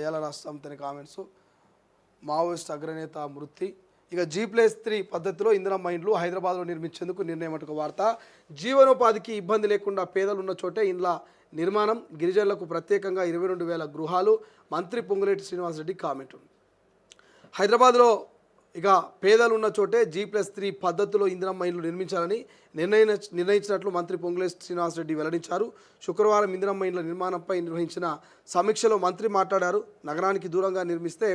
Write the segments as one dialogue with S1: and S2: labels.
S1: ఏల రాష్ట్రం comments Maoist అగ్రనేత మృతి ఇక G+3 పద్ధతిలో ఇందిరమ్మ ఇండ్లు హైదరాబాద్లో నిర్మించేందుకు నిర్ణయం అటుకు వార్త జీవనోపాధికి ఇబ్బంది లేకుండా పేదలు ఉన్న చోటే ఇండ్ల నిర్మాణం గిరిజనులకు ప్రత్యేకంగా 22,000 గృహాలు మంత్రి పొంగులేటి శ్రీనివాసరెడ్డి కామెంట్ హైదరాబాద్లో ఇక పేదలు ఉన్న చోటే G+3 పద్ధతిలో ఇందిరమ్మ ఇండ్లు నిర్మించాలని నిర్ణయించినట్లు మంత్రి పొంగులేటి శ్రీనివాసరెడ్డి వెల్లడించారు. శుక్రవారం ఇందిరమ్మ ఇండ్ల నిర్మాణంపై నిర్వహించిన సమీక్షలో మంత్రి మాట్లాడారు. నగరానికి దూరంగా నిర్మిస్తే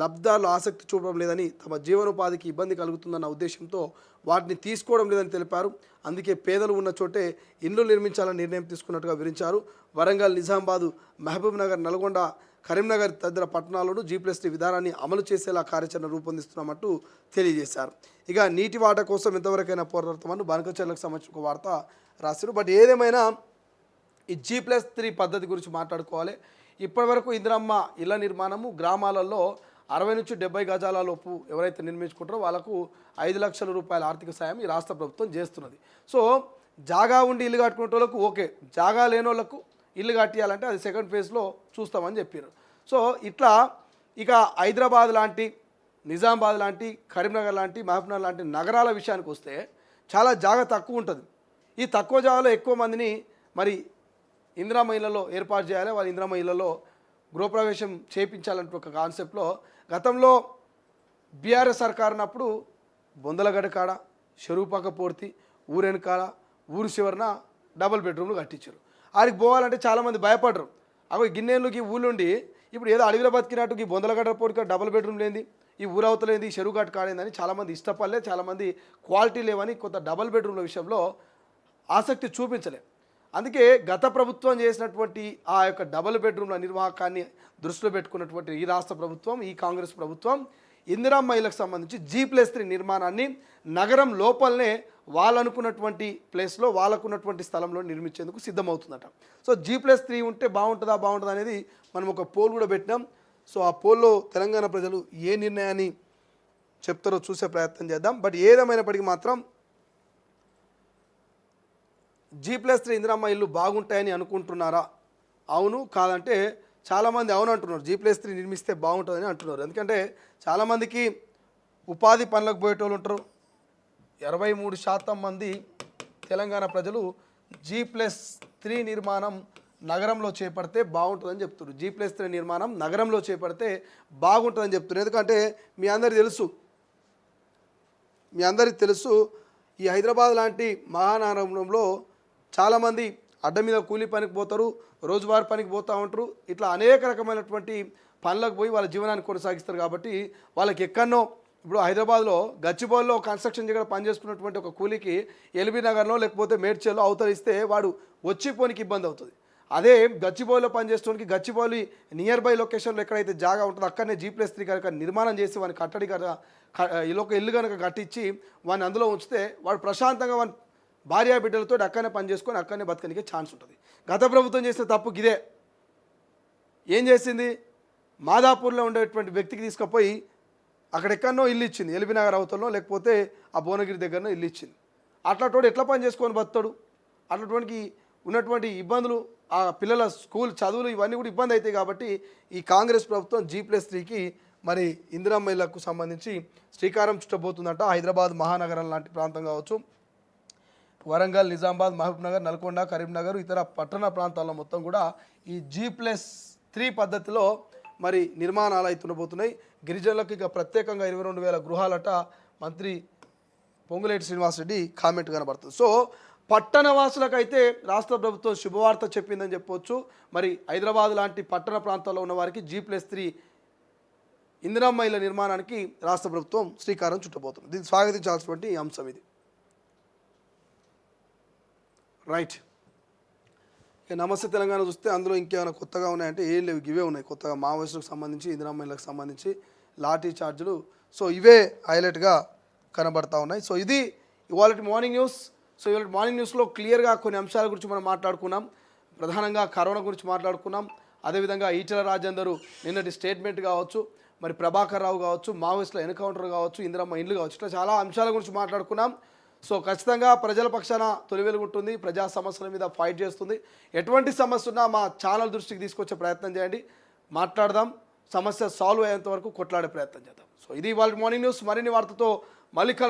S1: లబ్ధిదారులు ఆసక్తి చూపడం లేదని, తమ జీవనోపాధికి ఇబ్బంది కలుగుతుందన్న ఉద్దేశంతో వాటిని తీసుకోవడం లేదని తెలిపారు. అందుకే పేదలు ఉన్న చోటే ఇండ్లు నిర్మించాలని నిర్ణయం తీసుకున్నట్టుగా వివరించారు. వరంగల్, నిజామాబాద్, మహబూబ్ నగర్, నల్గొండ, కరీంనగర్ తదితర పట్టణాల్లోనూ G+3 విధానాన్ని అమలు చేసేలా కార్యాచరణ రూపొందిస్తున్నామంటూ తెలియజేశారు. ఇక నీటి వాటా కోసం ఎంతవరకైనా పోరాడతామని బనకచర్లకు సంబంధించిన ఒక వార్త రాశారు. బట్ ఏదేమైనా ఈ G+3 పద్ధతి గురించి మాట్లాడుకోవాలి. ఇప్పటివరకు ఇందిరమ్మ ఇళ్ల నిర్మాణము గ్రామాలలో 60 నుంచి 70 గజాల లోపు ఎవరైతే నిర్మించుకుంటారో వాళ్ళకు 5 లక్షల రూపాయల ఆర్థిక సాయం ఈ రాష్ట్ర ప్రభుత్వం చేస్తున్నది. సో జాగా ఉండి ఇల్లు కట్టుకునే వాళ్ళకు ఓకే, జాగా లేని వాళ్ళకు ఇల్లు కట్టియాలంటే అది సెకండ్ ఫేజ్లో చూస్తామని చెప్పారు. సో ఇట్లా ఇక హైదరాబాద్ లాంటి, నిజామాబాద్ లాంటి, కరీంనగర్ లాంటి, మహబూబ్నగర్ లాంటి నగరాల విషయానికి వస్తే చాలా జాగా తక్కువ ఉంటుంది. ఈ తక్కువ జాగాలో ఎక్కువ మందిని మరి ఇందిరమ్మ ఇళ్లలో ఏర్పాటు చేయాలి, వాళ్ళ ఇందిరమ్మ ఇళ్లలో గృహప్రవేశం చేయించాలంటే ఒక కాన్సెప్ట్లో గతంలో బీఆర్ఎస్ సర్కార్ ఉన్నప్పుడు బొందలగడ్డ కాడ, చెరువుపక్క పూర్తి, ఊరెనకాల, ఊరు చివరన డబుల్ బెడ్రూమ్లు కట్టించారు. ఆడికి పోవాలంటే చాలామంది భయపడరు. అవి గిన్నెళ్ళకి ఊళ్ళుండి ఇప్పుడు ఏదో అడవిలో బతికినట్టు ఈ బొందలగడ్డ పోటీ డబుల్ బెడ్రూమ్ లేని, ఈ ఊరవతలేంది, చెరువు గట్టు కాలేదని చాలామంది ఇష్టపడలే, చాలామంది క్వాలిటీ లేవని కొంత డబుల్ బెడ్రూమ్ల విషయంలో ఆసక్తి చూపించలే. అందుకే గత ప్రభుత్వం చేసినటువంటి ఆ యొక్క డబుల్ బెడ్రూమ్ల నిర్వాహకాన్ని దృష్టిలో పెట్టుకున్నటువంటి ఈ రాష్ట్ర ప్రభుత్వం, ఈ కాంగ్రెస్ ప్రభుత్వం ఇందిరమ్మ ఇళ్లకు సంబంధించి G+3 నిర్మాణాన్ని నగరం లోపలనే వాళ్ళనుకున్నటువంటి ప్లేస్లో, వాళ్ళకున్నటువంటి స్థలంలో నిర్మించేందుకు సిద్ధమవుతుందట. సో G+3 ఉంటే బాగుంటుందా అనేది మనం ఒక పోల్ కూడా పెట్టినాం. సో ఆ పోల్లో తెలంగాణ ప్రజలు ఏ నిర్ణయాన్ని చెప్తారో చూసే ప్రయత్నం చేద్దాం. బట్ ఏదేమైనప్పటికీ మాత్రం G+3 ఇందిరమ్మ ఇల్లు బాగుంటాయని అనుకుంటున్నారా? అవును కాదంటే చాలామంది అవును అంటున్నారు. G+3 నిర్మిస్తే బాగుంటుందని అంటున్నారు. ఎందుకంటే చాలామందికి ఉపాధి పనులకు పోయేటోళ్ళు ఉంటారు. 23% మంది తెలంగాణ ప్రజలు G+3 నిర్మాణం నగరంలో చేపడితే బాగుంటుందని చెప్తున్నారు. G+3 నిర్మాణం నగరంలో చేపడితే బాగుంటుందని చెప్తున్నారు. ఎందుకంటే మీ అందరికీ తెలుసు ఈ హైదరాబాద్ లాంటి మహానగరంలో చాలామంది అడ్డ మీద కూలీ పనికి పోతారు, రోజువారీ పనికి పోతూ ఉంటారు. ఇట్లా అనేక రకమైనటువంటి పనులకు పోయి వాళ్ళ జీవనాన్ని కొనసాగిస్తారు. కాబట్టి వాళ్ళకి ఎక్కడనో ఇప్పుడు హైదరాబాద్లో గచ్చిబౌలిలో కన్స్ట్రక్షన్ దగ్గర పనిచేసుకున్నటువంటి ఒక కూలీకి ఎల్బీ నగర్లో లేకపోతే మేడ్చల్లో అవతరిస్తే వాడు వచ్చిపోనికి ఇబ్బంది అవుతుంది. అదే గచ్చిబౌలిలో పనిచేసుకోవడానికి గచ్చిబౌలి నియర్ బై లొకేషన్లో ఎక్కడైతే జాగా ఉంటుందో అక్కడనే G+3 కనుక నిర్మాణం చేసి వాడిని కట్టడి ఒక ఇల్లు కనుక కట్టించి వాడిని అందులో ఉంచితే వాడు ప్రశాంతంగా వాడి భార్యా బిడ్డలతో అక్కడనే పనిచేసుకొని అక్కడనే బతకనికే ఛాన్స్ ఉంటుంది. గత ప్రభుత్వం చేసిన తప్పు ఇదే. ఏం చేసింది? మాదాపూర్లో ఉండేటువంటి వ్యక్తికి తీసుకుపోయి అక్కడెక్కడనో ఇల్లు ఇచ్చింది, ఎల్బీ నగర్ అవతల్లో లేకపోతే ఆ భువనగిరి దగ్గరనో ఇల్లు ఇచ్చింది. అట్లాంటి ఎట్లా పని చేసుకొని బతాడు? అట్లాంటి ఉన్నటువంటి ఇబ్బందులు, ఆ పిల్లల స్కూల్ చదువులు ఇవన్నీ కూడా ఇబ్బంది అవుతాయి. కాబట్టి ఈ కాంగ్రెస్ ప్రభుత్వం G+3కి మరి ఇందిరమ్మ ఇళ్లకు సంబంధించి శ్రీకారం చుట్టబోతుందంట. హైదరాబాద్ మహానగరం లాంటి ప్రాంతం కావచ్చు, వరంగల్, నిజామాబాద్, మహబూబ్ నగర్, నల్గొండ, కరీంనగర్ ఇతర పట్టణ ప్రాంతాల్లో మొత్తం కూడా ఈ G+3 పద్ధతిలో మరి నిర్మాణాలు అవుతుండబోతున్నాయి. గిరిజనులకు ఇక ప్రత్యేకంగా 22,000 గృహాలట మంత్రి పొంగులేటి శ్రీనివాసరెడ్డి కామెంట్ కనబడుతుంది. సో పట్టణ వాసులకైతే రాష్ట్ర ప్రభుత్వం శుభవార్త చెప్పిందని చెప్పవచ్చు. మరి హైదరాబాద్ లాంటి పట్టణ ప్రాంతాల్లో ఉన్న వారికి G+3 ఇందిరమ్మ ఇళ్ల నిర్మాణానికి రాష్ట్ర ప్రభుత్వం శ్రీకారం చుట్టబోతుంది. దీన్ని స్వాగతించాల్సినటువంటి అంశం ఇది. రైట్. ఇక నమస్తే తెలంగాణ చూస్తే అందులో ఇంకేమైనా కొత్తగా ఉన్నాయంటే ఏం లేవు, ఇవే ఉన్నాయి కొత్తగా. మావోయిస్టులకు సంబంధించి, ఇందిరమ్మ ఇళ్లకు సంబంధించి లాఠీ చార్జీలు, సో ఇవే హైలైట్గా కనబడతా ఉన్నాయి. సో ఇది ఇవాళ మార్నింగ్ న్యూస్. సో ఇవాళ మార్నింగ్ న్యూస్లో క్లియర్గా కొన్ని అంశాల గురించి మనం మాట్లాడుకున్నాం. ప్రధానంగా కరోనా గురించి మాట్లాడుకున్నాం. అదేవిధంగా ఈటెల రాజేందర్ నిన్నటి స్టేట్మెంట్ కావచ్చు, మరి ప్రభాకర్ రావు కావచ్చు, మావోయిస్టుల ఎన్కౌంటర్ కావచ్చు, ఇందిరమ్మ ఇండ్లు కావచ్చు, ఇట్లా చాలా అంశాల గురించి మాట్లాడుకున్నాం. సో ఖచ్చితంగా ప్రజల పక్షాన తొలి వెలుగుంటుంది, ప్రజా సమస్యల మీద ఫైట్ చేస్తుంది. ఎటువంటి సమస్య ఉన్నా మా ఛానల్ దృష్టికి తీసుకొచ్చే ప్రయత్నం చేయండి, మాట్లాడదాం. సమస్య సాల్వ్ అయ్యేంత వరకు కొట్లాడే ప్రయత్నం చేద్దాం. సో ఇది వాళ్ళ మార్నింగ్ న్యూస్. మరిన్ని వార్తతో మళ్ళీ కలుద్దాం.